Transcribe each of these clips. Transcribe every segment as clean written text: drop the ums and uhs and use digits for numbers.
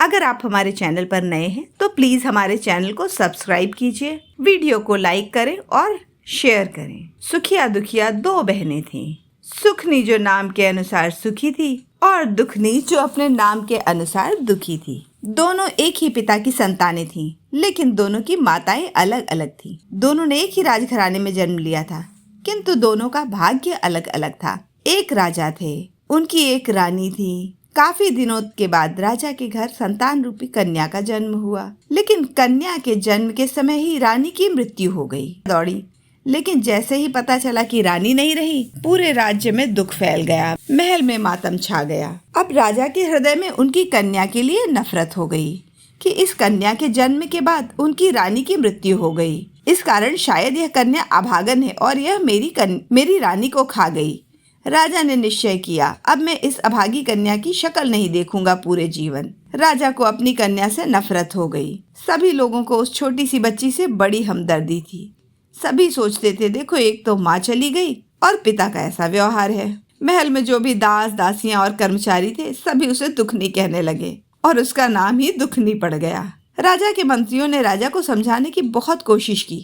अगर आप हमारे चैनल पर नए हैं तो प्लीज हमारे चैनल को सब्सक्राइब कीजिए, वीडियो को लाइक करें और शेयर करें। सुखिया दुखिया दो बहनें थीं। सुखनी जो नाम के अनुसार सुखी थी और दुखनी जो अपने नाम के अनुसार दुखी थी। दोनों एक ही पिता की संतानें थीं, लेकिन दोनों की माताएं अलग अलग थीं। दोनों ने एक ही राजघराने में जन्म लिया था, किंतु दोनों का भाग्य अलग अलग था। एक राजा थे, उनकी एक रानी थी। काफी दिनों के बाद राजा के घर संतान रूपी कन्या का जन्म हुआ, लेकिन कन्या के जन्म के समय ही रानी की मृत्यु हो गई। दौड़ी, लेकिन जैसे ही पता चला कि रानी नहीं रही, पूरे राज्य में दुख फैल गया, महल में मातम छा गया। अब राजा के हृदय में उनकी कन्या के लिए नफरत हो गई कि इस कन्या के जन्म के बाद उनकी रानी की मृत्यु हो गई। इस कारण शायद यह कन्या अभागन है और यह मेरी रानी को खा गई। राजा ने निश्चय किया, अब मैं इस अभागी कन्या की शक्ल नहीं देखूंगा पूरे जीवन। राजा को अपनी कन्या से नफरत हो गई। सभी लोगों को उस छोटी सी बच्ची से बड़ी हमदर्दी थी। सभी सोचते थे, देखो एक तो माँ चली गई और पिता का ऐसा व्यवहार है। महल में जो भी दास दासियां और कर्मचारी थे, सभी उसे दुखनी कहने लगे और उसका नाम ही दुखनी पड़ गया। राजा के मंत्रियों ने राजा को समझाने की बहुत कोशिश की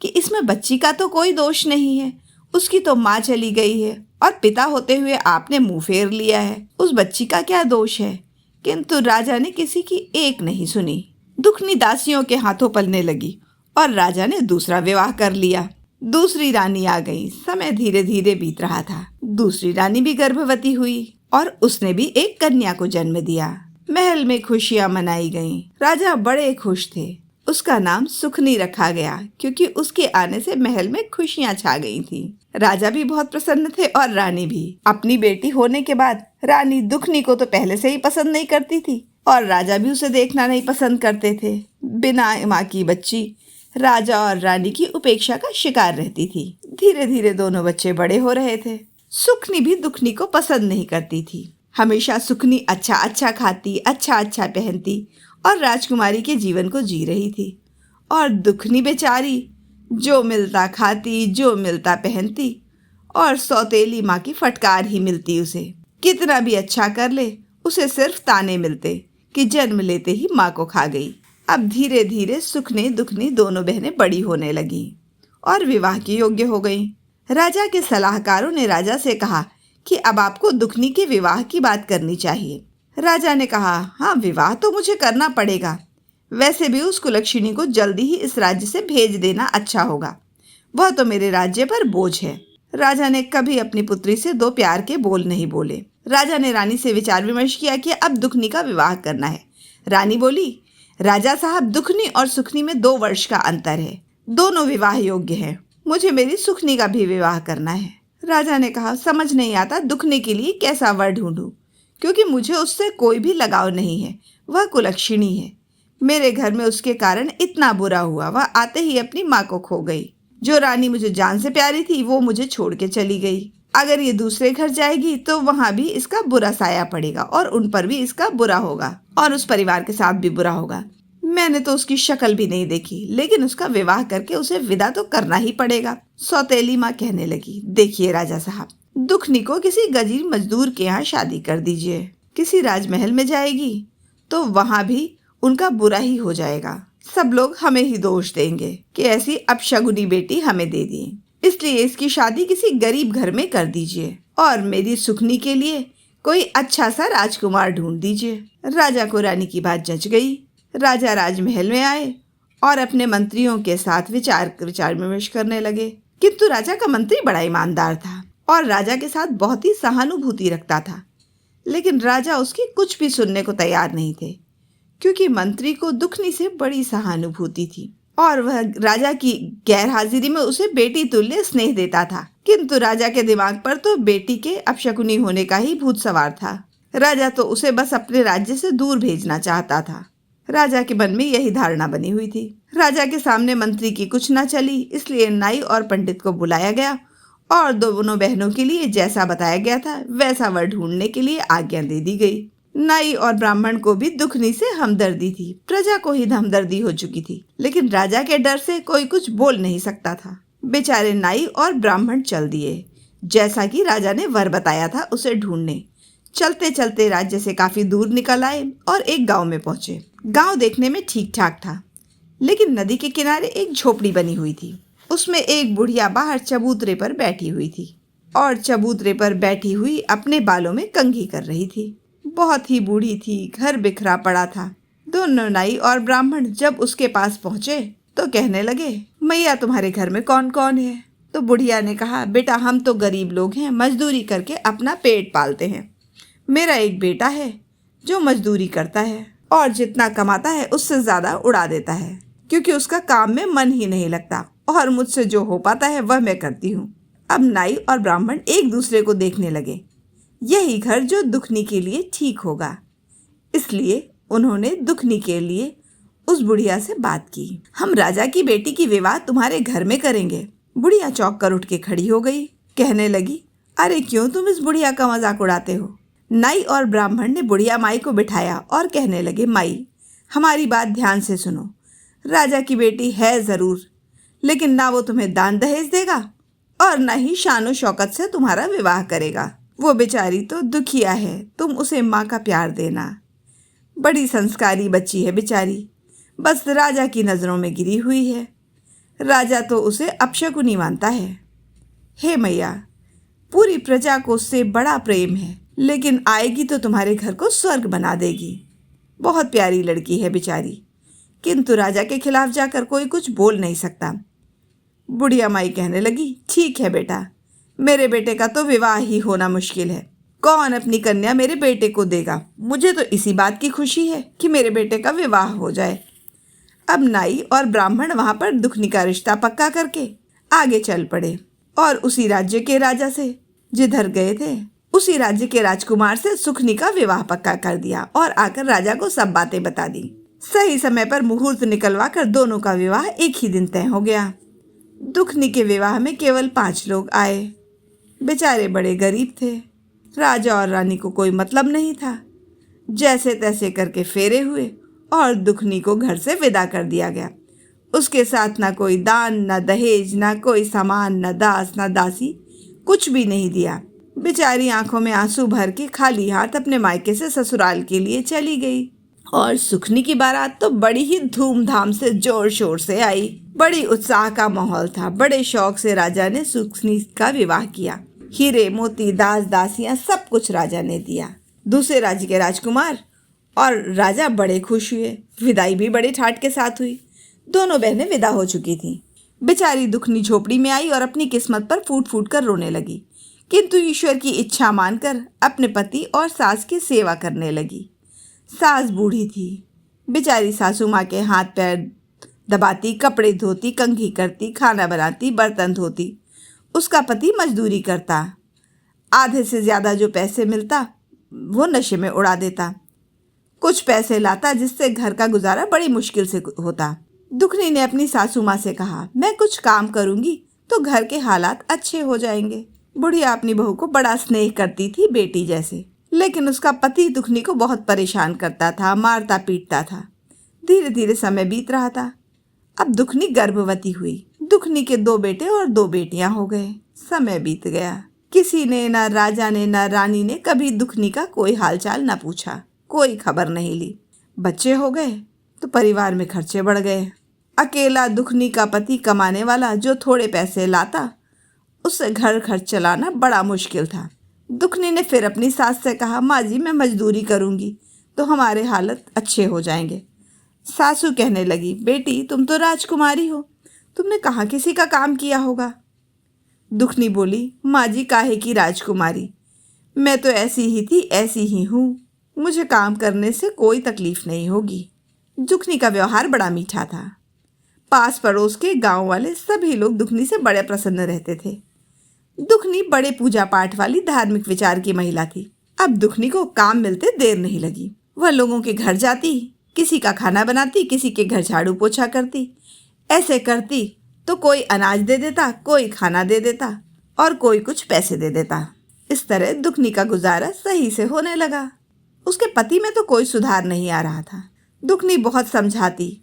कि इसमें बच्ची का तो कोई दोष नहीं है, उसकी तो माँ चली गई है और पिता होते हुए आपने मुंह फेर लिया है, उस बच्ची का क्या दोष है। किंतु राजा ने किसी की एक नहीं सुनी। दुखनी दासियों के हाथों पलने लगी और राजा ने दूसरा विवाह कर लिया। दूसरी रानी आ गई। समय धीरे धीरे बीत रहा था। दूसरी रानी भी गर्भवती हुई और उसने भी एक कन्या को जन्म दिया। महल में खुशियां मनाई गईं। राजा बड़े खुश थे। उसका नाम सुखनी रखा गया क्योंकि उसके आने से महल में खुशियां छा गई थी। राजा भी बहुत प्रसन्न थे और रानी भी। अपनी बेटी होने के बाद रानी दुखनी को तो पहले से ही पसंद नहीं करती थी और राजा भी उसे देखना नहीं पसंद करते थे। बिना माँ की बच्ची राजा और रानी की उपेक्षा का शिकार रहती थी। धीरे धीरे दोनों बच्चे बड़े हो रहे थे। सुखनी भी दुखनी को पसंद नहीं करती थी। हमेशा सुखनी अच्छा अच्छा खाती, अच्छा अच्छा पहनती और राजकुमारी के जीवन को जी रही थी, और दुखनी बेचारी जो मिलता खाती, जो मिलता पहनती और सौतेली माँ की फटकार ही मिलती उसे। कितना भी अच्छा कर ले, उसे सिर्फ ताने मिलते कि जन्म लेते ही माँ को खा गई। अब धीरे धीरे सुखनी दुखनी दोनों बहनें बड़ी होने लगी और विवाह की योग्य हो गई। राजा के सलाहकारों ने राजा से कहा कि अब आपको दुखनी के विवाह की बात करनी चाहिए। राजा ने कहा, हाँ विवाह तो मुझे करना पड़ेगा, वैसे भी उस कुलक्षणी को जल्दी ही इस राज्य से भेज देना अच्छा होगा, वह तो मेरे राज्य पर बोझ है। राजा ने कभी अपनी पुत्री से दो प्यार के बोल नहीं बोले। राजा ने रानी से विचार विमर्श किया कि अब दुखनी का विवाह करना है। रानी बोली, राजा साहब दुखनी और सुखनी में 2 वर्ष का अंतर है, दोनों विवाह योग्य है, मुझे मेरी सुखनी का भी विवाह करना है। राजा ने कहा, समझ नहीं आता दुखनी के लिए कैसा वर ढूंढूं, क्योंकि मुझे उससे कोई भी लगाव नहीं है, वह कुलक्षणी है। मेरे घर में उसके कारण इतना बुरा हुआ, वह आते ही अपनी माँ को खो गई। जो रानी मुझे जान से प्यारी थी वो मुझे छोड़ के चली गई। अगर ये दूसरे घर जाएगी तो वहाँ भी इसका बुरा साया पड़ेगा और उन पर भी इसका बुरा होगा और उस परिवार के साथ भी बुरा होगा। मैंने तो उसकी शक्ल भी नहीं देखी, लेकिन उसका विवाह करके उसे विदा तो करना ही पड़ेगा। सौतेली माँ कहने लगी, देखिए राजा साहब, दुखनी को किसी गरीब मजदूर के यहाँ शादी कर दीजिए। किसी राजमहल में जाएगी तो वहाँ भी उनका बुरा ही हो जाएगा। सब लोग हमें ही दोष देंगे कि ऐसी अपशगुनी बेटी हमें दे दी, इसलिए इसकी शादी किसी गरीब घर में कर दीजिए और मेरी सुखनी के लिए कोई अच्छा सा राजकुमार ढूंढ दीजिए। राजा को रानी की बात जच गई। राजा राजमहल में आए और अपने मंत्रियों के साथ विचार विमर्श करने लगे। किंतु राजा का मंत्री बड़ा ईमानदार था और राजा के साथ बहुत ही सहानुभूति रखता था, लेकिन राजा उसकी कुछ भी सुनने को तैयार नहीं थे, क्योंकि मंत्री को दुखनी से बड़ी सहानुभूति थी और वह राजा की गैर हाजिरी में उसे बेटी तुल्य स्नेह देता था। किंतु राजा के दिमाग पर तो बेटी के अपशकुनी होने का ही भूत सवार था। राजा तो उसे बस अपने राज्य से दूर भेजना चाहता था। राजा के मन में यही धारणा बनी हुई थी। राजा के सामने मंत्री की कुछ न चली, इसलिए नाई और पंडित को बुलाया गया और दोनों बहनों के लिए जैसा बताया गया था वैसा वर ढूंढने के लिए आज्ञा दे दी गई। नाई और ब्राह्मण को भी दुखनी से हमदर्दी थी। प्रजा को ही हमदर्दी हो चुकी थी, लेकिन राजा के डर से कोई कुछ बोल नहीं सकता था। बेचारे नाई और ब्राह्मण चल दिए, जैसा कि राजा ने वर बताया था उसे ढूंढने। चलते चलते राज्य से काफी दूर निकल आए और एक गांव में पहुंचे। गांव देखने में ठीक ठाक था, लेकिन नदी के किनारे एक झोपड़ी बनी हुई थी। उसमें एक बुढ़िया बाहर चबूतरे पर बैठी हुई थी और चबूतरे पर बैठी हुई अपने बालों में कंघी कर रही थी। बहुत ही बूढ़ी थी, घर बिखरा पड़ा था। दोनों नाई और ब्राह्मण जब उसके पास पहुंचे तो कहने लगे, मैया तुम्हारे घर में कौन कौन है? तो बुढ़िया ने कहा, बेटा हम तो गरीब लोग हैं, मजदूरी करके अपना पेट पालते हैं। मेरा एक बेटा है जो मजदूरी करता है और जितना कमाता है उससे ज़्यादा उड़ा देता है, क्योंकि उसका काम में मन ही नहीं लगता और मुझसे जो हो पाता है वह मैं करती हूँ। अब नाई और ब्राह्मण एक दूसरे को देखने लगे, यही घर जो दुखनी के लिए ठीक होगा। इसलिए उन्होंने दुखनी के लिए उस बुढ़िया से बात की। हम राजा की बेटी की विवाह तुम्हारे घर में करेंगे। बुढ़िया चौंक कर उठ के खड़ी हो गई, कहने लगी, अरे क्यों तुम इस बुढ़िया का मजाक उड़ाते हो? नाई और ब्राह्मण ने बुढ़िया माई को बिठाया और कहने लगे, माई हमारी बात ध्यान से सुनो। राजा की बेटी है ज़रूर, लेकिन ना वो तुम्हें दान दहेज देगा और ना ही शानो शौकत से तुम्हारा विवाह करेगा। वो बेचारी तो दुखिया है, तुम उसे माँ का प्यार देना। बड़ी संस्कारी बच्ची है बेचारी, बस राजा की नज़रों में गिरी हुई है। राजा तो उसे अपशकुनी मानता है। हे मैया, पूरी प्रजा को उससे बड़ा प्रेम है, लेकिन आएगी तो तुम्हारे घर को स्वर्ग बना देगी। बहुत प्यारी लड़की है बेचारी, किंतु राजा के खिलाफ जाकर कोई कुछ बोल नहीं सकता। बुढ़िया माई कहने लगी, ठीक है बेटा, मेरे बेटे का तो विवाह ही होना मुश्किल है। कौन अपनी कन्या मेरे बेटे को देगा? मुझे तो इसी बात की खुशी है कि मेरे बेटे का विवाह हो जाए। अब नाई और ब्राह्मण वहां पर दुखनी का रिश्ता पक्का करके आगे चल पड़े और उसी राज्य के राजा से जिधर गए थे उसी राज्य के राजकुमार से सुखनी का विवाह पक्का कर दिया और आकर राजा को सब बातें बता दी। सही समय पर मुहूर्त निकलवा कर दोनों का विवाह एक ही दिन तय हो गया। दुखनी के विवाह में केवल 5 लोग आए। बेचारे बड़े गरीब थे। राजा और रानी को कोई मतलब नहीं था। जैसे तैसे करके फेरे हुए और दुखनी को घर से विदा कर दिया गया। उसके साथ ना कोई दान, ना दहेज, ना कोई सामान, ना दास, ना दासी, कुछ भी नहीं दिया। बेचारी आंखों में आंसू भर के खाली हाथ अपने मायके से ससुराल के लिए चली गई। और सुखनी की बारात तो बड़ी ही धूमधाम से जोर शोर से आई। बड़ी उत्साह का माहौल था। बड़े शौक से राजा ने सुखनी का विवाह किया। हीरे मोती, दास दासियां, सब कुछ राजा ने दिया। दूसरे राज्य के राजकुमार और राजा बड़े खुश हुए। विदाई भी बड़े ठाट के साथ हुई। दोनों बहनें विदा हो चुकी थीं। बेचारी दुखनी झोपड़ी में आई और अपनी किस्मत पर फूट फूट कर रोने लगी, किंतु ईश्वर की इच्छा मानकर अपने पति और सास की सेवा करने लगी। सास बूढ़ी थी। बेचारी सासू माँ के हाथ पैर दबाती, कपड़े धोती, कंघी करती, खाना बनाती, बर्तन धोती। उसका पति मजदूरी करता। आधे से ज़्यादा जो पैसे मिलता वो नशे में उड़ा देता। कुछ पैसे लाता जिससे घर का गुजारा बड़ी मुश्किल से होता। दुखनी ने अपनी सासू माँ से कहा, मैं कुछ काम करूँगी तो घर के हालात अच्छे हो जाएंगे। बुढ़िया अपनी बहू को बड़ा स्नेह करती थी, बेटी जैसे, लेकिन उसका पति दुखनी को बहुत परेशान करता था, मारता पीटता था। धीरे धीरे समय बीत रहा था। अब दुखनी गर्भवती हुई। दुखनी के 2 बेटे और 2 बेटियां हो गए। समय बीत गया। किसी ने, ना राजा ने ना रानी ने कभी दुखनी का कोई हालचाल न पूछा, कोई खबर नहीं ली। बच्चे हो गए तो परिवार में खर्चे बढ़ गए। अकेला दुखनी का पति कमाने वाला जो थोड़े पैसे लाता, उससे घर खर्च चलाना बड़ा मुश्किल था। दुखनी ने फिर अपनी सास से कहा, माँ जी मैं मजदूरी करूँगी तो हमारे हालत अच्छे हो जाएंगे। सासू कहने लगी, बेटी तुम तो राजकुमारी हो, तुमने कहाँ किसी का काम किया होगा। दुखनी बोली, माँ जी काहे की राजकुमारी, मैं तो ऐसी ही थी, ऐसी ही हूँ, मुझे काम करने से कोई तकलीफ नहीं होगी। दुखनी का व्यवहार बड़ा मीठा था। पास पड़ोस के गांव वाले सभी लोग दुखनी से बड़े प्रसन्न रहते थे। दुखनी बड़े पूजा पाठ वाली धार्मिक विचार की महिला थी। अब दुखनी को काम मिलते देर नहीं लगी। वह लोगों के घर जाती, किसी का खाना बनाती, किसी के घर झाड़ू पोछा करती। ऐसे करती तो कोई अनाज दे देता, कोई खाना दे देता और कोई कुछ पैसे दे देता। इस तरह दुखनी का गुजारा सही से होने लगा। उसके पति में तो कोई सुधार नहीं आ रहा था। दुखनी बहुत समझाती,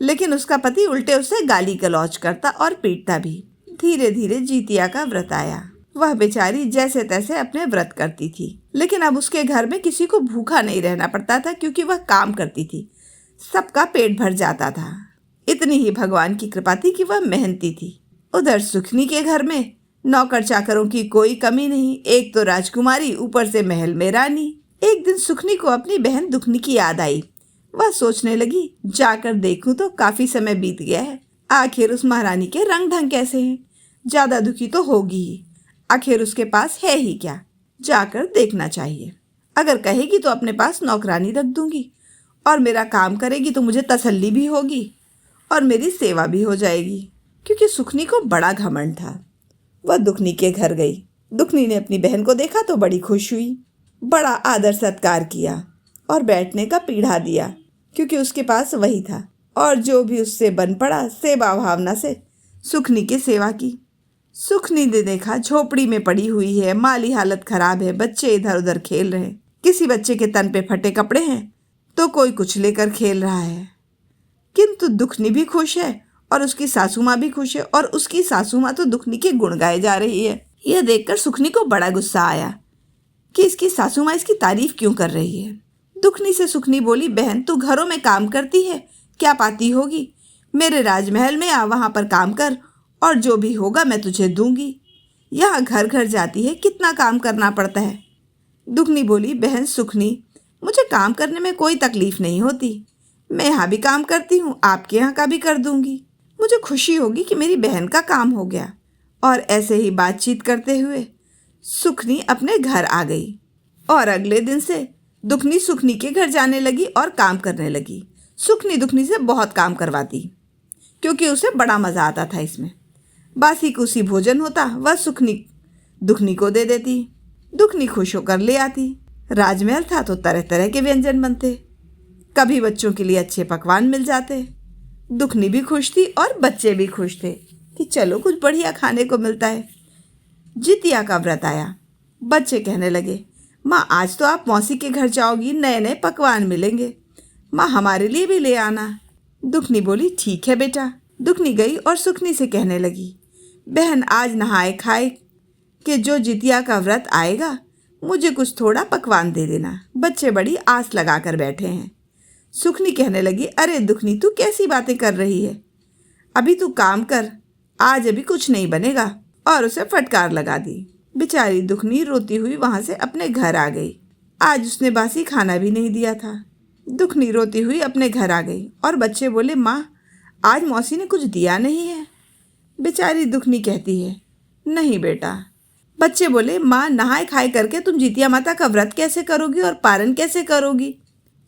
लेकिन उसका पति उल्टे उससे गाली गलौज करता और पीटता भी। धीरे धीरे जीतिया का व्रत आया। वह बेचारी जैसे तैसे अपने व्रत करती थी, लेकिन अब उसके घर में किसी को भूखा नहीं रहना पड़ता था, क्योंकि वह काम करती थी। सबका पेट भर जाता था। इतनी ही भगवान की कृपा थी कि वह मेहनती थी। उधर सुखनी के घर में नौकर चाकरों की कोई कमी नहीं। एक तो राजकुमारी, ऊपर से महल में रानी। एक दिन सुखनी को अपनी बहन दुखनी की याद आई। वह सोचने लगी, जाकर देखूं तो काफी समय बीत गया है। आखिर उस महारानी के रंग ढंग कैसे हैं? ज्यादा दुखी तो होगी ही। आखिर उसके पास है ही क्या? जाकर देखना चाहिए। अगर कहेगी तो अपने पास नौकरानी रख दूंगी, और मेरा काम करेगी तो मुझे तसल्ली भी होगी और मेरी सेवा भी हो जाएगी। क्योंकि सुखनी को बड़ा घमंड था। वह दुखनी के घर गई। दुखनी ने अपनी बहन को देखा तो बड़ी खुश हुई। बड़ा आदर सत्कार किया और बैठने का पीढ़ा दिया, क्योंकि उसके पास वही था। और जो भी उससे बन पड़ा, सेवा भावना से सुखनी की सेवा की। सुखनी ने देखा झोपड़ी में पड़ी हुई है, माली हालत खराब है, बच्चे इधर उधर खेल रहे हैं। किसी बच्चे के तन पे फटे कपड़े हैं तो कोई कुछ लेकर खेल रहा है। किंतु दुखनी भी खुश है और उसकी सासू माँ भी खुश है, और उसकी सासू माँ तो दुखनी के गुण गाए जा रही है। यह देखकर सुखनी को बड़ा गुस्सा आया कि इसकी सासू माँ इसकी तारीफ क्यों कर रही है। दुखनी से सुखनी बोली, बहन तू घरों में काम करती है, क्या पाती होगी? मेरे राजमहल में आ, वहां पर काम कर, और जो भी होगा मैं तुझे दूंगी। यहाँ घर घर जाती है, कितना काम करना पड़ता है। दुखनी बोली, बहन सुखनी, मुझे काम करने में कोई तकलीफ नहीं होती। मैं यहाँ भी काम करती हूँ, आपके यहाँ का भी कर दूंगी। मुझे खुशी होगी कि मेरी बहन का काम हो गया। और ऐसे ही बातचीत करते हुए सुखनी अपने घर आ गई, और अगले दिन से दुखनी सुखनी के घर जाने लगी और काम करने लगी। सुखनी दुखनी से बहुत काम करवाती, क्योंकि उसे बड़ा मज़ा आता था इसमें। बासी कुसी भोजन होता, वह सुखनी दुखनी को दे देती। दुखनी खुश होकर ले आती। राजमहल था तो तरह तरह के व्यंजन बनते, कभी बच्चों के लिए अच्छे पकवान मिल जाते। दुखनी भी खुश थी और बच्चे भी खुश थे कि चलो कुछ बढ़िया खाने को मिलता है। जितिया का व्रत आया। बच्चे कहने लगे, माँ आज तो आप मौसी के घर जाओगी, नए नए पकवान मिलेंगे, माँ हमारे लिए भी ले आना। दुखनी बोली, ठीक है बेटा। दुखनी गई और सुखनी से कहने लगी, बहन आज नहाए खाए कि जो जितिया का व्रत आएगा मुझे कुछ थोड़ा पकवान दे देना। बच्चे बड़ी आस लगा कर बैठे हैं। सुखनी कहने लगी, अरे दुखनी तू कैसी बातें कर रही है? अभी तू काम कर, आज अभी कुछ नहीं बनेगा। और उसे फटकार लगा दी। बेचारी दुखनी रोती हुई वहां से अपने घर आ गई। आज उसने बासी खाना भी नहीं दिया था। दुखनी रोती हुई अपने घर आ गई और बच्चे बोले, माँ आज मौसी ने कुछ दिया नहीं है। बेचारी दुखनी कहती है, नहीं बेटा। बच्चे बोले, माँ नहाए खाए करके तुम जितिया माता का व्रत कैसे करोगी और पारण कैसे करोगी?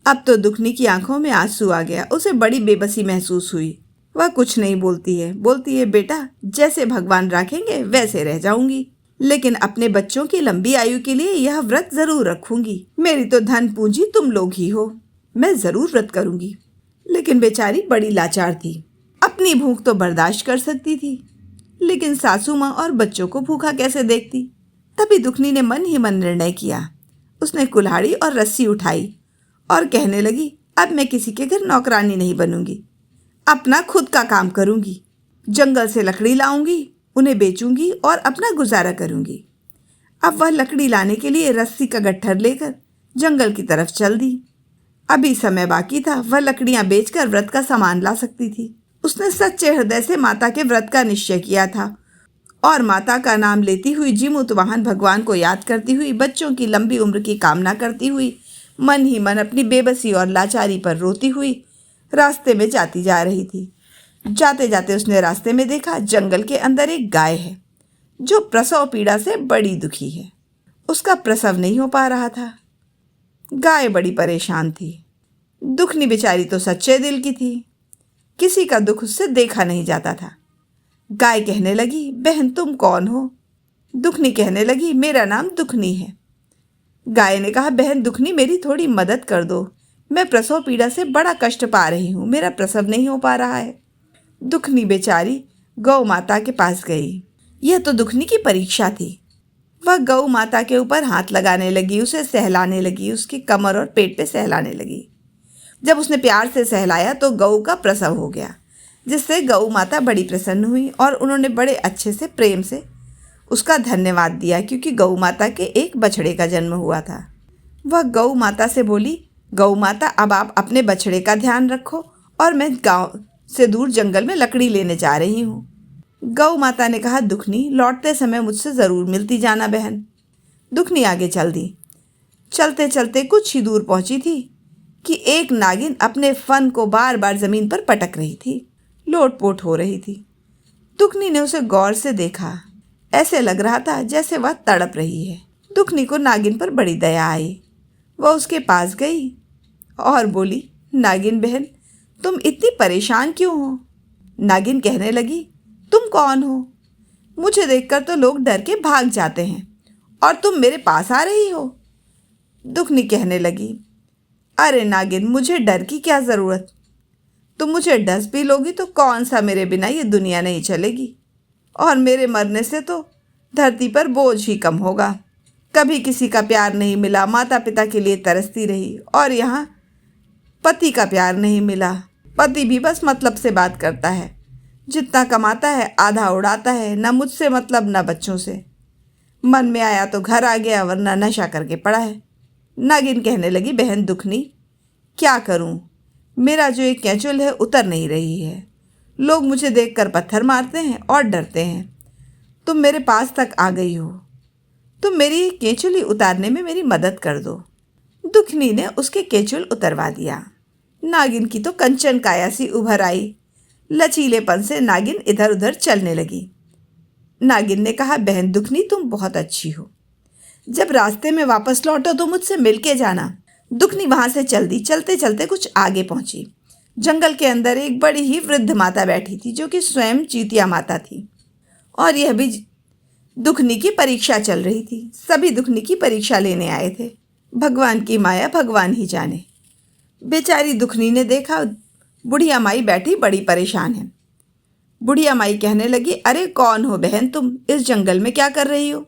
अब तो दुखनी की आंखों में आंसू आ गया। उसे बड़ी बेबसी महसूस हुई। वह कुछ नहीं बोलती है, बेटा जैसे भगवान रखेंगे वैसे रह जाऊंगी, लेकिन अपने बच्चों की लंबी आयु के लिए यह व्रत जरूर रखूंगी। मेरी तो धन पूंजी तुम लोग ही हो, मैं जरूर व्रत करूंगी। लेकिन बेचारी बड़ी लाचार थी। अपनी भूख तो बर्दाश्त कर सकती थी, लेकिन सासू माँ और बच्चों को भूखा कैसे देखती। तभी दुखनी ने मन ही मन निर्णय किया। उसने कुल्हाड़ी और रस्सी उठाई और कहने लगी, अब मैं किसी के घर नौकरानी नहीं बनूंगी, अपना खुद का काम करूंगी। जंगल से लकड़ी लाऊंगी, उन्हें बेचूंगी और अपना गुजारा करूंगी। अब वह लकड़ी लाने के लिए रस्सी का गट्ठर लेकर जंगल की तरफ चल दी। अभी समय बाकी था, वह लकड़ियां बेचकर व्रत का सामान ला सकती थी। उसने सच्चे हृदय से माता के व्रत का निश्चय किया था और माता का नाम लेती हुई जीमूत वाहन भगवान को याद करती हुई, बच्चों की लंबी उम्र की कामना करती हुई, मन ही मन अपनी बेबसी और लाचारी पर रोती हुई रास्ते में जाती जा रही थी। जाते जाते उसने रास्ते में देखा, जंगल के अंदर एक गाय है जो प्रसव पीड़ा से बड़ी दुखी है। उसका प्रसव नहीं हो पा रहा था। गाय बड़ी परेशान थी। दुखनी बेचारी तो सच्चे दिल की थी, किसी का दुख उससे देखा नहीं जाता था। गाय कहने लगी, बहन तुम कौन हो? दुखनी कहने लगी, मेरा नाम दुखनी है। गाय ने कहा, बहन दुखनी मेरी थोड़ी मदद कर दो, मैं प्रसव पीड़ा से बड़ा कष्ट पा रही हूँ, मेरा प्रसव नहीं हो पा रहा है। दुखनी बेचारी गौ माता के पास गई। यह तो दुखनी की परीक्षा थी। वह गौ माता के ऊपर हाथ लगाने लगी, उसे सहलाने लगी, उसकी कमर और पेट पे सहलाने लगी। जब उसने प्यार से सहलाया तो गऊ का प्रसव हो गया, जिससे गौ माता बड़ी प्रसन्न हुई और उन्होंने बड़े अच्छे से प्रेम से उसका धन्यवाद दिया क्योंकि गौ माता के एक बछड़े का जन्म हुआ था। वह गौ माता से बोली, गौ माता अब आप अपने बछड़े का ध्यान रखो और मैं गांव से दूर जंगल में लकड़ी लेने जा रही हूँ। गौ माता ने कहा, दुखनी लौटते समय मुझसे ज़रूर मिलती जाना बहन। दुखनी आगे चल दी। चलते चलते कुछ ही दूर पहुंची थी कि एक नागिन अपने फन को बार बार ज़मीन पर पटक रही थी, लोटपोट हो रही थी। दुखनी ने उसे गौर से देखा। ऐसे लग रहा था जैसे वह तड़प रही है। दुखनी को नागिन पर बड़ी दया आई। वह उसके पास गई और बोली, नागिन बहन तुम इतनी परेशान क्यों हो? नागिन कहने लगी, तुम कौन हो? मुझे देखकर तो लोग डर के भाग जाते हैं और तुम मेरे पास आ रही हो। दुखनी कहने लगी, अरे नागिन मुझे डर की क्या ज़रूरत? तुम मुझे डस भी लोगी तो कौन सा मेरे बिना ये दुनिया नहीं चलेगी, और मेरे मरने से तो धरती पर बोझ ही कम होगा। कभी किसी का प्यार नहीं मिला, माता पिता के लिए तरसती रही, और यहाँ पति का प्यार नहीं मिला। पति भी बस मतलब से बात करता है, जितना कमाता है आधा उड़ाता है, न मुझसे मतलब न बच्चों से। मन में आया तो घर आ गया, वरना नशा करके पड़ा है। नागिन कहने लगी, बहन दुखनी क्या करूं? मेरा जो एक कैंचुल है उतर नहीं रही है। लोग मुझे देखकर पत्थर मारते हैं और डरते हैं। तुम मेरे पास तक आ गई हो, तुम मेरी केंचुली उतारने में मेरी मदद कर दो। दुखनी ने उसके केंचुल उतरवा दिया। नागिन की तो कंचन काया सी उभर आई। लचीलेपन से नागिन इधर उधर चलने लगी। नागिन ने कहा, बहन दुखनी तुम बहुत अच्छी हो। जब रास्ते में वापस लौटो तो मुझसे मिल के जाना। दुखनी वहाँ से चल दी। चलते चलते कुछ आगे पहुँची। जंगल के अंदर एक बड़ी ही वृद्ध माता बैठी थी, जो कि स्वयं चीतिया माता थी, और यह भी दुखनी की परीक्षा चल रही थी। सभी दुखनी की परीक्षा लेने आए थे। भगवान की माया भगवान ही जाने। बेचारी दुखनी ने देखा बुढ़िया माई बैठी बड़ी परेशान है। बुढ़िया माई कहने लगी, अरे कौन हो बहन तुम? इस जंगल में क्या कर रही हो?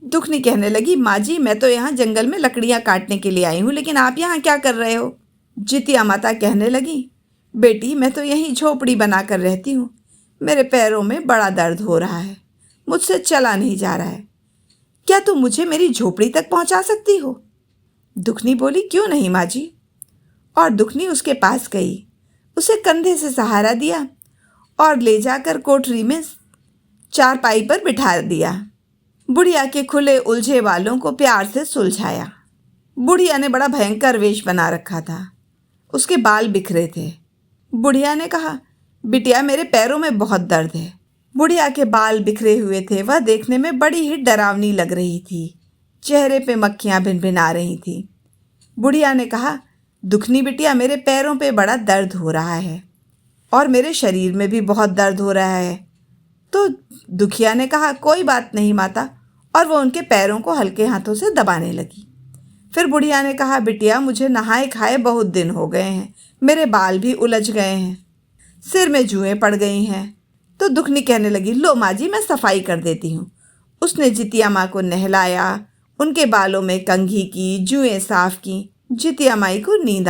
दुखनी कहने लगी, माँ जी मैं तो यहाँ जंगल में लकड़ियाँ काटने के लिए आई हूँ, लेकिन आप यहाँ क्या कर रहे हो? जितिया माता कहने लगी, बेटी मैं तो यहीं झोपड़ी बना कर रहती हूँ। मेरे पैरों में बड़ा दर्द हो रहा है, मुझसे चला नहीं जा रहा है। क्या तुम मुझे मेरी झोपड़ी तक पहुँचा सकती हो? दुखनी बोली, क्यों नहीं माँ जी। और दुखनी उसके पास गई, उसे कंधे से सहारा दिया और ले जाकर कोठरी में चारपाई पर बिठा दिया। बुढ़िया के खुले उलझे बालों को प्यार से सुलझाया। बुढ़िया ने बड़ा भयंकर वेश बना रखा था, उसके बाल बिखरे थे। बुढ़िया ने कहा, बिटिया मेरे पैरों में बहुत दर्द है। बुढ़िया के बाल बिखरे हुए थे। वह देखने में बड़ी ही डरावनी लग रही थी। चेहरे पे मक्खियाँ भिनभिना रही थी। बुढ़िया ने कहा, दुखनी बिटिया मेरे पैरों पे बड़ा दर्द हो रहा है और मेरे शरीर में भी बहुत दर्द हो रहा है। तो दुखिया ने कहा, कोई बात नहीं माता, और वो उनके पैरों को हल्के हाथों से दबाने लगी। फिर बुढ़िया ने कहा, बिटिया मुझे नहाए खाए बहुत दिन हो गए हैं, मेरे बाल भी उलझ गए हैं, सिर में जुएं पड़ गई हैं। तो दुखनी कहने लगी, लो माँ जी मैं सफाई कर देती हूँ। उसने जितिया माँ को नहलाया, उनके बालों में कंघी की, जुएं साफ की। जितिया माई को नींद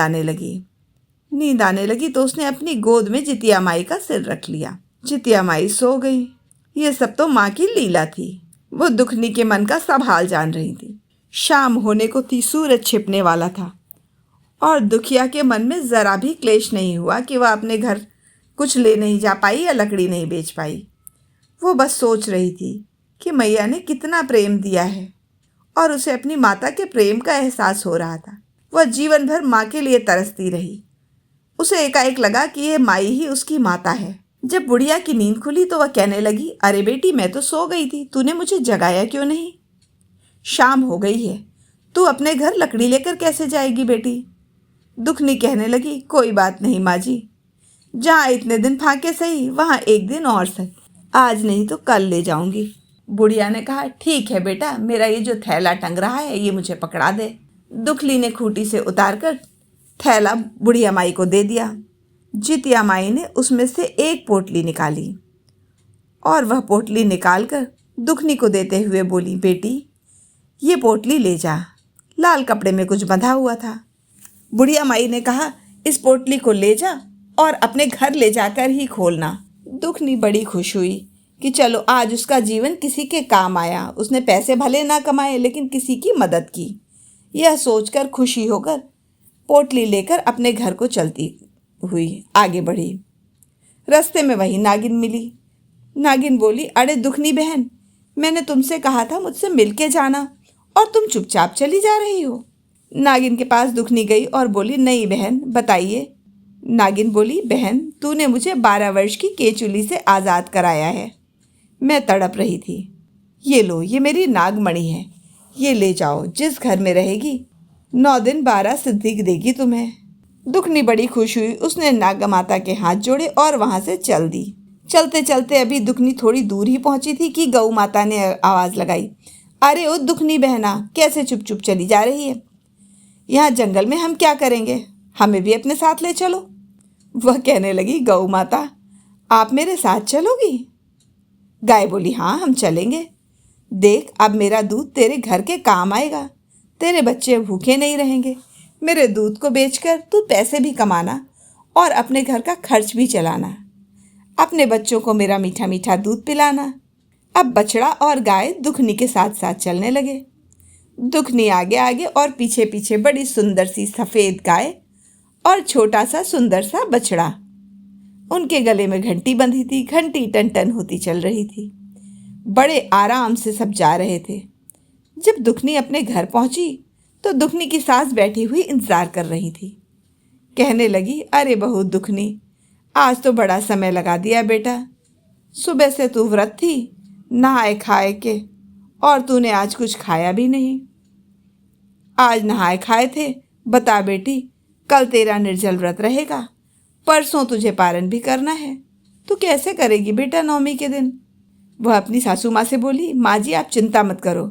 आने लगी तो उसने अपनी गोद में जितिया माई का सिर रख लिया। जितिया माई सो गई। ये सब तो माँ की लीला थी। वो दुखनी के मन का सब हाल जान रही थी। शाम होने को थी, सूरज छिपने वाला था, और दुखिया के मन में ज़रा भी क्लेश नहीं हुआ कि वह अपने घर कुछ ले नहीं जा पाई या लकड़ी नहीं बेच पाई। वो बस सोच रही थी कि मैया ने कितना प्रेम दिया है, और उसे अपनी माता के प्रेम का एहसास हो रहा था। वह जीवन भर माँ के लिए तरसती रही। उसे एकाएक लगा कि यह माई ही उसकी माता है। जब बुढ़िया की नींद खुली तो वह कहने लगी, अरे बेटी मैं तो सो गई थी, तूने मुझे जगाया क्यों नहीं? शाम हो गई है, तू अपने घर लकड़ी लेकर कैसे जाएगी बेटी? दुखनी कहने लगी, कोई बात नहीं माँ जी, जहाँ इतने दिन फाके सही वहाँ एक दिन और सही, आज नहीं तो कल ले जाऊंगी। बुढ़िया ने कहा, ठीक है बेटा, मेरा ये जो थैला टंग रहा है ये मुझे पकड़ा दे। दुखली ने खूंटी से उतारकर थैला बुढ़िया माई को दे दिया। जितिया माई ने उसमें से एक पोटली निकाली और वह पोटली निकालकर दुखनी को देते हुए बोली, बेटी ये पोटली ले जा। लाल कपड़े में कुछ बंधा हुआ था। बुढ़िया माई ने कहा, इस पोटली को ले जा और अपने घर ले जाकर ही खोलना। दुखनी बड़ी खुश हुई कि चलो आज उसका जीवन किसी के काम आया। उसने पैसे भले ना कमाए लेकिन किसी की मदद की। यह सोचकर खुशी होकर पोटली लेकर अपने घर को चलती हुई आगे बढ़ी। रास्ते में वही नागिन मिली। नागिन बोली, अरे दुखनी बहन, मैंने तुमसे कहा था मुझसे मिलके जाना और तुम चुपचाप चली जा रही हो। नागिन के पास दुखनी गई और बोली, नहीं बहन, बताइए। नागिन बोली, बहन, तूने मुझे 12 वर्ष की केचुली से आज़ाद कराया है। मैं तड़प रही थी। ये लो, ये मेरी नागमणि है, ये ले जाओ। जिस घर में रहेगी 9 दिन 12 सिद्धि देगी तुम्हें। दुखनी बड़ी खुश हुई। उसने नागमाता के हाथ जोड़े और वहां से चल दी। चलते चलते अभी दुखनी थोड़ी दूर ही पहुंची थी कि गौ माता ने आवाज़ लगाई, अरे ओ दुखनी बहना, कैसे चुप चुप चली जा रही है? यहाँ जंगल में हम क्या करेंगे? हमें भी अपने साथ ले चलो। वह कहने लगी, गौ माता, आप मेरे साथ चलोगी? गाय बोली, हाँ, हम चलेंगे। देख, अब मेरा दूध तेरे घर के काम आएगा। तेरे बच्चे भूखे नहीं रहेंगे। मेरे दूध को बेचकर तू पैसे भी कमाना और अपने घर का खर्च भी चलाना। अपने बच्चों को मेरा मीठा मीठा दूध पिलाना। अब बछड़ा और गाय दुखनी के साथ साथ चलने लगे। दुखनी आगे आगे और पीछे पीछे बड़ी सुंदर सी सफ़ेद गाय और छोटा सा सुंदर सा बछड़ा। उनके गले में घंटी बंधी थी। घंटी टन टन होती चल रही थी। बड़े आराम से सब जा रहे थे। जब दुखनी अपने घर पहुंची तो दुखनी की सास बैठी हुई इंतजार कर रही थी। कहने लगी, अरे बहू दुखनी, आज तो बड़ा समय लगा दिया बेटा। सुबह से तू व्रत थी, नहाए खाए के, और तूने आज कुछ खाया भी नहीं। आज नहाए खाए थे। बता बेटी, कल तेरा निर्जल व्रत रहेगा, परसों तुझे पारण भी करना है। तू कैसे करेगी बेटा नवमी के दिन? वह अपनी सासू माँ से बोली, माँ जी आप चिंता मत करो,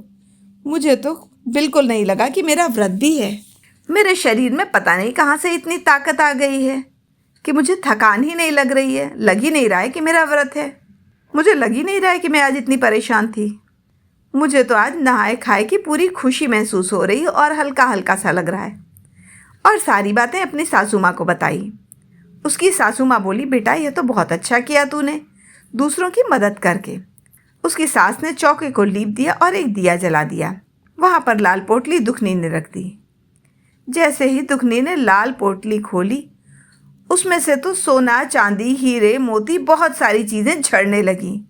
मुझे तो बिल्कुल नहीं लगा कि मेरा व्रत भी है। मेरे शरीर में पता नहीं कहाँ से इतनी ताकत आ गई है कि मुझे थकान ही नहीं लग रही है। लग ही नहीं रहा है कि मेरा व्रत है। मुझे लग ही नहीं रहा है कि मैं आज इतनी परेशान थी। मुझे तो आज नहाए खाए की पूरी खुशी महसूस हो रही है और हल्का हल्का सा लग रहा है। और सारी बातें अपनी सासू माँ को बताई। उसकी सासू माँ बोली, बेटा यह तो बहुत अच्छा किया तूने, दूसरों की मदद करके। उसकी सास ने चौके को लीप दिया और एक दिया जला दिया। वहाँ पर लाल पोटली दुखनी ने रख दी। जैसे ही दुखनी ने लाल पोटली खोली, उसमें से तो सोना, चांदी, हीरे, मोती, बहुत सारी चीज़ें झड़ने लगीं।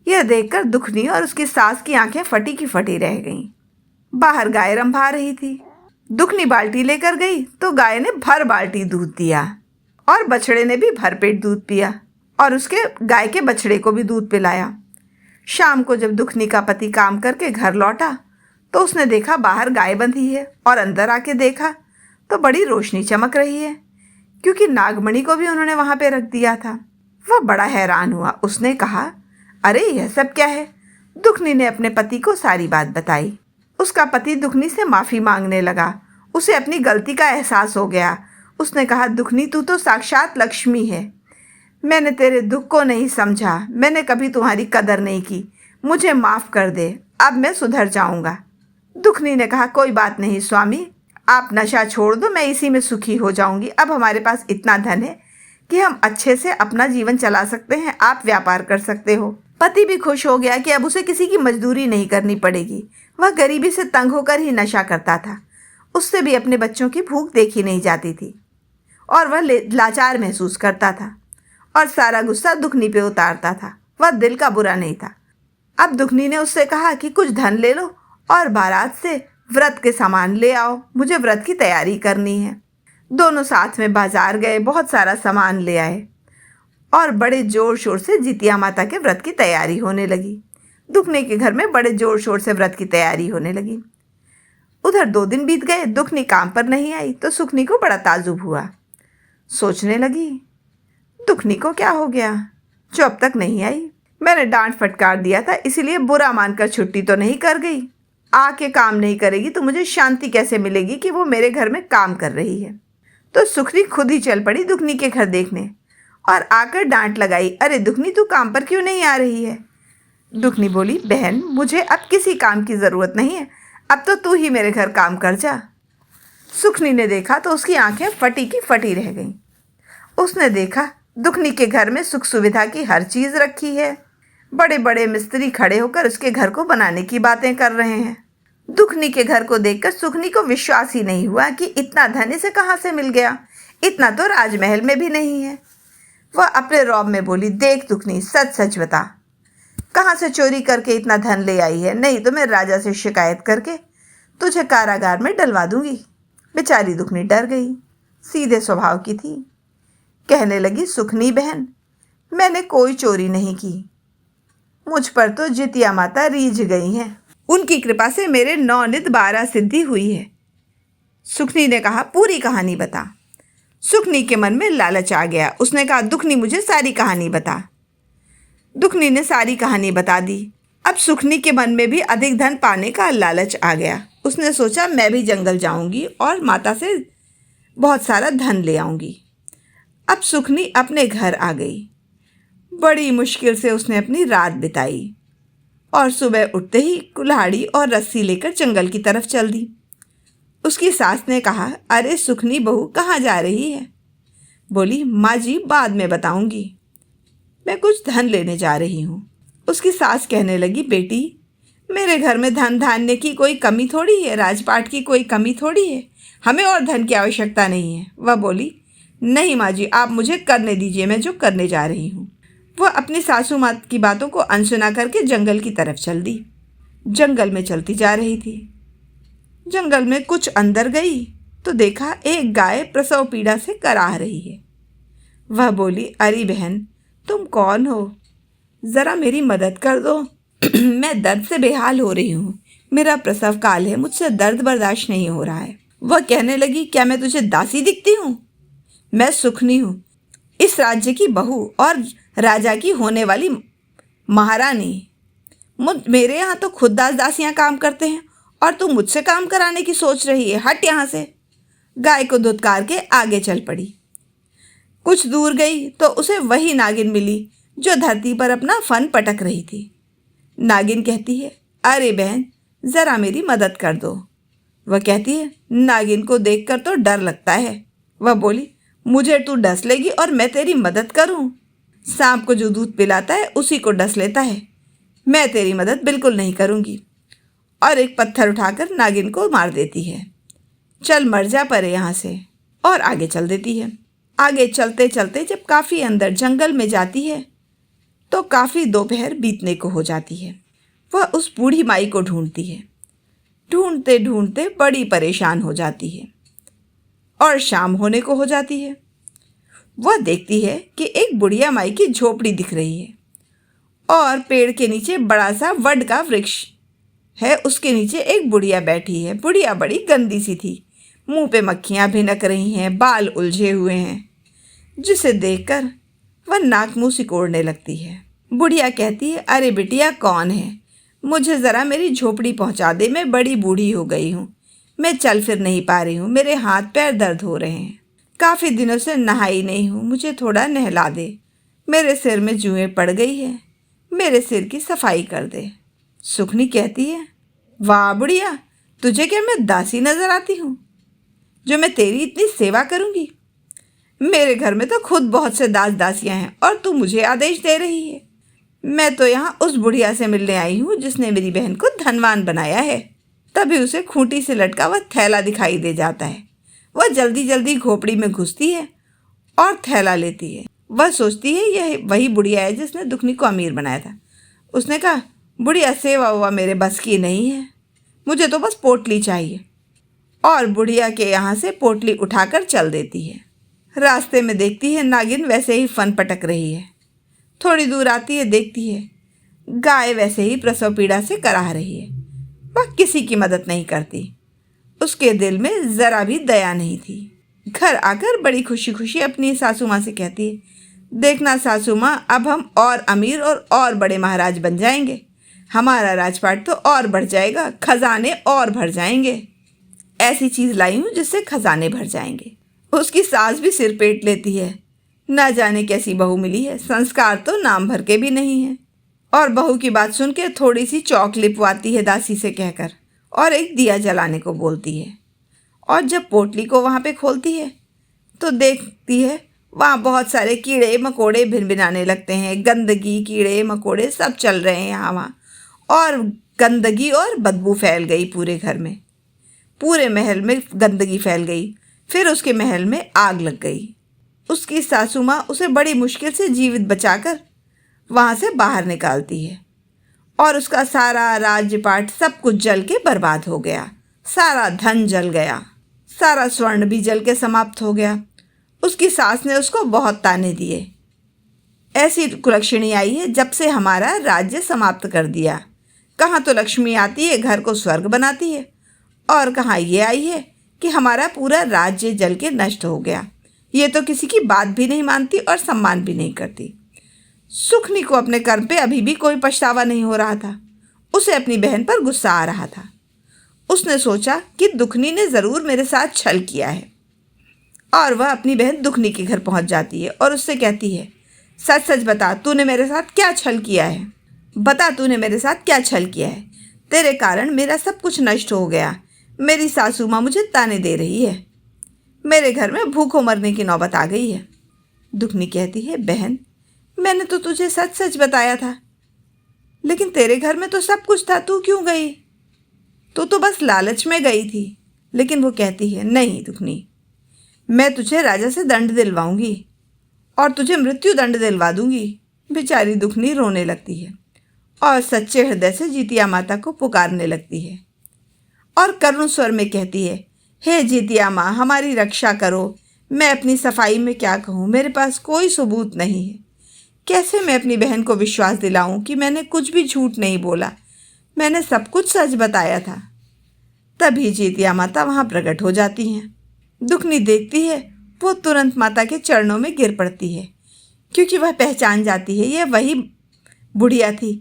यह देखकर दुखनी और उसकी सास की आंखें फटी की फटी रह गईं। बाहर गाय रंभा रही थी। दुखनी बाल्टी लेकर गई तो गाय ने भर बाल्टी दूध दिया और बछड़े ने भी भरपेट दूध पिया और उसके गाय के बछड़े को भी दूध पिलाया। शाम को जब दुखनी का पति काम करके घर लौटा तो उसने देखा बाहर गाय बंधी है और अंदर आके देखा तो बड़ी रोशनी चमक रही है, क्योंकि नागमणि को भी उन्होंने वहां पे रख दिया था। वह बड़ा हैरान हुआ। उसने कहा, अरे यह सब क्या है? दुखनी ने अपने पति को सारी बात बताई। उसका पति दुखनी से माफ़ी मांगने लगा। उसे अपनी गलती का एहसास हो गया। उसने कहा, दुखनी तू तो साक्षात लक्ष्मी है। मैंने तेरे दुख को नहीं समझा, मैंने कभी तुम्हारी कदर नहीं की, मुझे माफ़ कर दे, अब मैं सुधर जाऊंगा। दुखनी ने कहा, कोई बात नहीं स्वामी, आप नशा छोड़ दो, मैं इसी में सुखी हो जाऊंगी। अब हमारे पास इतना धन है कि हम अच्छे से अपना जीवन चला सकते हैं, आप व्यापार कर सकते हो। पति भी खुश हो गया कि अब उसे किसी की मजदूरी नहीं करनी पड़ेगी। वह गरीबी से तंग होकर ही नशा करता था। उससे भी अपने बच्चों की भूख देखी नहीं जाती थी और वह लाचार महसूस करता था और सारा गुस्सा दुखनी पे उतारता था। वह दिल का बुरा नहीं था। अब दुखनी ने उससे कहा कि कुछ धन ले लो और बारात से व्रत के सामान ले आओ, मुझे व्रत की तैयारी करनी है। दोनों साथ में बाजार गए, बहुत सारा सामान ले आए और बड़े जोर शोर से जितिया माता के व्रत की तैयारी होने लगी। दुखनी के घर में बड़े जोर शोर से व्रत की तैयारी होने लगी। उधर 2 दिन बीत गए, दुखनी काम पर नहीं आई तो सुखनी को बड़ा ताजुब हुआ। सोचने लगी, दुखनी को क्या हो गया जो अब तक नहीं आई? मैंने डांट फटकार दिया था, इसीलिए बुरा मानकर छुट्टी तो नहीं कर गई। आके काम नहीं करेगी तो मुझे शांति कैसे मिलेगी कि वो मेरे घर में काम कर रही है? तो सुखनी खुद ही चल पड़ी दुखनी के घर देखने और आकर डांट लगाई, अरे दुखनी तू काम पर क्यों नहीं आ रही है? दुखनी बोली, बहन मुझे अब किसी काम की ज़रूरत नहीं है, अब तो तू ही मेरे घर काम कर जा। सुखनी ने देखा तो उसकी आंखें फटी की फटी रह गईं। उसने देखा दुखनी के घर में सुख सुविधा की हर चीज़ रखी है। बड़े बड़े मिस्त्री खड़े होकर उसके घर को बनाने की बातें कर रहे हैं। दुखनी के घर को देखकर सुखनी को विश्वास ही नहीं हुआ कि इतना धन इसे कहाँ से मिल गया। इतना तो राजमहल में भी नहीं है। वह अपने रौब में बोली, देख दुखनी, सच सच बता, कहाँ से चोरी करके इतना धन ले आई है, नहीं तो मैं राजा से शिकायत करके तुझे कारागार में डलवा दूंगी। बेचारी दुखनी डर गई, सीधे स्वभाव की थी। कहने लगी, सुखनी बहन, मैंने कोई चोरी नहीं की। मुझ पर तो जितिया माता रीझ गई हैं। उनकी कृपा से मेरे 9 नित 12 सिद्धि हुई है। सुखनी ने कहा, पूरी कहानी बता। सुखनी के मन में लालच आ गया। उसने कहा, दुखनी मुझे सारी कहानी बता। दुखनी ने सारी कहानी बता दी। अब सुखनी के मन में भी अधिक धन पाने का लालच आ गया। उसने सोचा, मैं भी जंगल जाऊंगी और माता से बहुत सारा धन ले आऊंगी। अब सुखनी अपने घर आ गई। बड़ी मुश्किल से उसने अपनी रात बिताई और सुबह उठते ही कुल्हाड़ी और रस्सी लेकर जंगल की तरफ चल दी। उसकी सास ने कहा, अरे सुखनी बहू, कहाँ जा रही है? बोली, माँ जी, बाद में बताऊंगी, मैं कुछ धन लेने जा रही हूँ। उसकी सास कहने लगी, बेटी, मेरे घर में धन धान्य की कोई कमी थोड़ी है, राजपाट की कोई कमी थोड़ी है, हमें और धन की आवश्यकता नहीं है। वह बोली, नहीं माँ जी, आप मुझे करने दीजिए, मैं जो करने जा रही हूँ। वह अपनी सासू माँ की बातों को अनसुना करके जंगल की तरफ चल दी। जंगल में चलती जा रही थी। जंगल में कुछ अंदर गई तो देखा एक गाय प्रसव पीड़ा से कराह रही है। वह बोली, अरे बहन, तुम कौन हो? ज़रा मेरी मदद कर दो। मैं दर्द से बेहाल हो रही हूँ। मेरा प्रसव काल है, मुझसे दर्द बर्दाश्त नहीं हो रहा है। वह कहने लगी, क्या मैं तुझे दासी दिखती हूँ? मैं सुखनी हूँ, इस राज्य की बहू और राजा की होने वाली महारानी। मेरे यहाँ तो खुद दासियाँ काम करते हैं और तू मुझसे काम कराने की सोच रही है। हट यहाँ से। गाय को धुतकार के आगे चल पड़ी। कुछ दूर गई तो उसे वही नागिन मिली जो धरती पर अपना फन पटक रही थी। नागिन कहती है, अरे बहन, ज़रा मेरी मदद कर दो। वह कहती है, नागिन को देखकर तो डर लगता है। वह बोली, मुझे तू डस लेगी और मैं तेरी मदद करूं? सांप को जो दूध पिलाता है उसी को डस लेता है। मैं तेरी मदद बिल्कुल नहीं करूंगी। और एक पत्थर उठाकर नागिन को मार देती है। चल मर जा परे यहाँ से। और आगे चल देती है। आगे चलते चलते जब काफ़ी अंदर जंगल में जाती है तो काफ़ी दोपहर बीतने को हो जाती है। वह उस बूढ़ी माई को ढूंढती है। ढूंढते ढूंढते बड़ी परेशान हो जाती है और शाम होने को हो जाती है। वह देखती है कि एक बुढ़िया माई की झोपड़ी दिख रही है और पेड़ के नीचे बड़ा सा वड का वृक्ष है। उसके नीचे एक बुढ़िया बैठी है। बुढ़िया बड़ी गंदी सी थी। मुंह पे मक्खियाँ भिनक रही हैं, बाल उलझे हुए हैं, जिसे देखकर वह नाक मुँह सिकोड़ने लगती है। बुढ़िया कहती है, अरे बिटिया, कौन है? मुझे ज़रा मेरी झोपड़ी पहुंचा दे। मैं बड़ी बूढ़ी हो गई हूँ, मैं चल फिर नहीं पा रही हूँ, मेरे हाथ पैर दर्द हो रहे हैं, काफ़ी दिनों से नहाई नहीं हूँ, मुझे थोड़ा नहला दे। मेरे सिर में जुएँ पड़ गई है, मेरे सिर की सफाई कर दे। सुखनी कहती है, वाह बुढ़िया, तुझे क्या मैं दासी नज़र आती हूँ जो मैं तेरी इतनी सेवा करूँगी? मेरे घर में तो खुद बहुत से दास दासियाँ हैं और तू मुझे आदेश दे रही है। मैं तो यहाँ उस बुढ़िया से मिलने आई हूँ जिसने मेरी बहन को धनवान बनाया है। तभी उसे खूंटी से लटका वह थैला दिखाई दे जाता है। वह जल्दी जल्दी झोपड़ी में घुसती है और थैला लेती है। वह सोचती है यह वही बुढ़िया है जिसने दुखनी को अमीर बनाया था। उसने कहा, बुढ़िया, सेवा हुआ मेरे बस की नहीं है, मुझे तो बस पोटली चाहिए। और बुढ़िया के यहाँ से पोटली उठाकर चल देती है। रास्ते में देखती है नागिन वैसे ही फन पटक रही है। थोड़ी दूर आती है, देखती है गाय वैसे ही प्रसव पीड़ा से कराह रही है। वह किसी की मदद नहीं करती। उसके दिल में ज़रा भी दया नहीं थी। घर आकर बड़ी खुशी खुशी अपनी सासू माँ से कहती है, देखना सासू माँ, अब हम और अमीर और बड़े महाराज बन जाएंगे। हमारा राजपाट तो और बढ़ जाएगा, खजाने और भर जाएंगे। ऐसी चीज़ लाई हूँ जिससे खजाने भर जाएंगे। उसकी सास भी सिर पेट लेती है। ना जाने कैसी बहू मिली है, संस्कार तो नाम भर के भी नहीं है। और बहू की बात सुन के थोड़ी सी चौक लिपवाती है दासी से कहकर और एक दिया जलाने को बोलती है। और जब पोटली को वहाँ पे खोलती है तो देखती है वहाँ बहुत सारे कीड़े मकोड़े भिनभिनाने लगते हैं। गंदगी, कीड़े मकोड़े सब चल रहे हैं यहाँ वहाँ, और गंदगी और बदबू फैल गई पूरे घर में। पूरे महल में गंदगी फैल गई। फिर उसके महल में आग लग गई। उसकी सासू माँ उसे बड़ी मुश्किल से जीवित बचाकर वहाँ से बाहर निकालती है, और उसका सारा राज्यपाट सब कुछ जल के बर्बाद हो गया। सारा धन जल गया, सारा स्वर्ण भी जल के समाप्त हो गया। उसकी सास ने उसको बहुत ताने दिए। ऐसी कुलक्षणी आई है जब से हमारा राज्य समाप्त कर दिया। कहाँ तो लक्ष्मी आती है, घर को स्वर्ग बनाती है, और कहाँ ये आई है कि हमारा पूरा राज्य जल के नष्ट हो गया। ये तो किसी की बात भी नहीं मानती और सम्मान भी नहीं करती। सुखनी को अपने कर्म पे अभी भी कोई पछतावा नहीं हो रहा था। उसे अपनी बहन पर गुस्सा आ रहा था। उसने सोचा कि दुखनी ने ज़रूर मेरे साथ छल किया है, और वह अपनी बहन दुखनी के घर पहुंच जाती है और उससे कहती है, सच सच बता, तूने मेरे साथ क्या छल किया है? बता, तूने मेरे साथ क्या छल किया है? तेरे कारण मेरा सब कुछ नष्ट हो गया। मेरी सासू माँ मुझे ताने दे रही है। मेरे घर में भूखों मरने की नौबत आ गई है। दुखनी कहती है, बहन, मैंने तो तुझे सच सच बताया था, लेकिन तेरे घर में तो सब कुछ था, तू क्यों गई? तू तो बस लालच में गई थी। लेकिन वो कहती है, नहीं दुखनी, मैं तुझे राजा से दंड दिलवाऊंगी और तुझे मृत्यु दंड दिलवा दूंगी। बेचारी दुखनी रोने लगती है और सच्चे हृदय से जितिया माता को पुकारने लगती है और करुण स्वर में कहती है, हे जितिया माँ, हमारी रक्षा करो। मैं अपनी सफाई में क्या कहूँ, मेरे पास कोई सबूत नहीं है। कैसे मैं अपनी बहन को विश्वास दिलाऊं कि मैंने कुछ भी झूठ नहीं बोला, मैंने सब कुछ सच बताया था। तभी जितिया माता वहाँ प्रकट हो जाती हैं। दुखनी देखती है, वो तुरंत माता के चरणों में गिर पड़ती है, क्योंकि वह पहचान जाती है यह वही बुढ़िया थी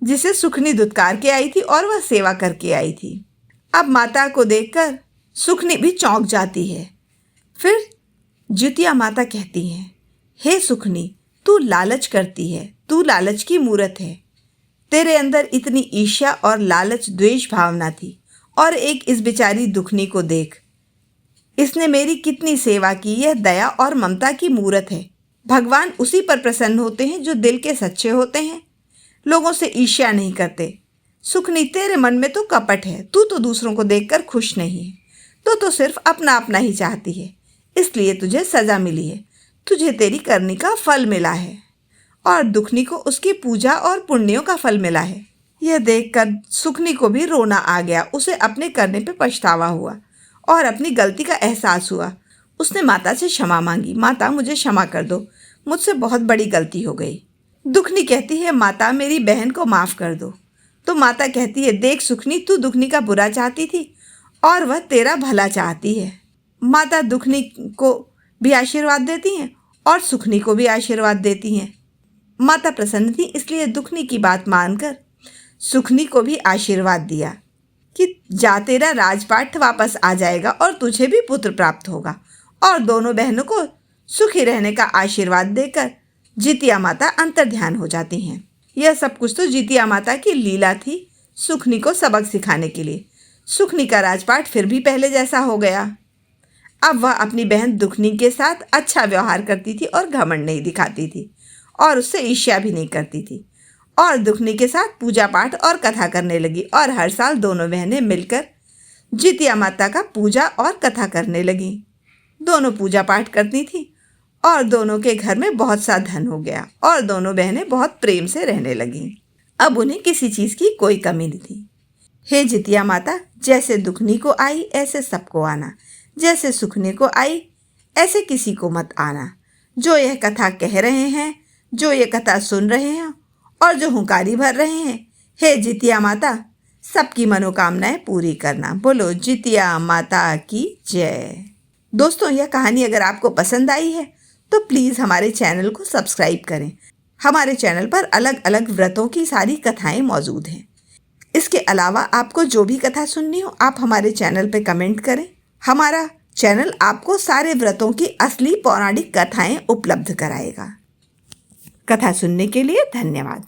जिसे सुखनी दुत्कार के आई थी और वह सेवा करके आई थी। अब माता को देखकर सुखनी भी चौंक जाती है। फिर जितिया माता कहती हैं, हे सुखनी, तू लालच करती है, तू लालच की मूरत है। तेरे अंदर इतनी ईर्ष्या और लालच द्वेष भावना थी, और एक इस बेचारी दुखनी को देख, इसने मेरी कितनी सेवा की। यह दया और ममता की मूरत है। भगवान उसी पर प्रसन्न होते हैं जो दिल के सच्चे होते हैं, लोगों से ईर्ष्या नहीं करते। सुखनी, तेरे मन में तो कपट है, तू तो दूसरों को देखकर खुश नहीं है, तो सिर्फ अपना अपना ही चाहती है, इसलिए तुझे सजा मिली है, तुझे तेरी करनी का फल मिला है, और दुखनी को उसकी पूजा और पुण्यों का फल मिला है। यह देखकर सुखनी को भी रोना आ गया। उसे अपने करने पे पछतावा हुआ और अपनी गलती का एहसास हुआ। उसने माता से क्षमा मांगी, माता मुझे क्षमा कर दो, मुझसे बहुत बड़ी गलती हो गई। दुखनी कहती है, माता मेरी बहन को माफ़ कर दो। तो माता कहती है, देख सुखनी, तू दुखनी का बुरा चाहती थी और वह तेरा भला चाहती है। माता दुखनी को भी आशीर्वाद देती हैं और सुखनी को भी आशीर्वाद देती हैं। माता प्रसन्न थी, इसलिए दुखनी की बात मानकर सुखनी को भी आशीर्वाद दिया कि जा, तेरा राजपाट वापस आ जाएगा और तुझे भी पुत्र प्राप्त होगा। और दोनों बहनों को सुखी रहने का आशीर्वाद देकर जितिया माता अंतर्ध्यान हो जाती हैं। यह सब कुछ तो जितिया माता की लीला थी, सुखनी को सबक सिखाने के लिए। सुखनी का राजपाट फिर भी पहले जैसा हो गया। अब वह अपनी बहन दुखनी के साथ अच्छा व्यवहार करती थी और घमंड नहीं दिखाती थी, और उससे ईर्ष्या भी नहीं करती थी, और दुखनी के साथ पूजा पाठ और कथा करने लगी। और हर साल दोनों बहनें मिलकर जितिया माता का पूजा और कथा करने लगीं। दोनों पूजा पाठ करती थी और दोनों के घर में बहुत सा धन हो गया और दोनों बहनें बहुत प्रेम से रहने लगीं। अब उन्हें किसी चीज़ की कोई कमी नहीं थी। हे जितिया माता, जैसे दुखनी को आई ऐसे सबको आना, जैसे सुखनी को आई ऐसे किसी को मत आना। जो यह कथा कह रहे हैं, जो ये कथा सुन रहे हैं और जो हुंकारी भर रहे हैं, हे जितिया माता, सबकी मनोकामनाएं पूरी करना। बोलो जितिया माता की जय। दोस्तों, यह कहानी अगर आपको पसंद आई है तो प्लीज़ हमारे चैनल को सब्सक्राइब करें। हमारे चैनल पर अलग अलग व्रतों की सारी कथाएं मौजूद हैं। इसके अलावा आपको जो भी कथा सुननी हो, आप हमारे चैनल पर कमेंट करें। हमारा चैनल आपको सारे व्रतों की असली पौराणिक कथाएं उपलब्ध कराएगा। कथा सुनने के लिए धन्यवाद।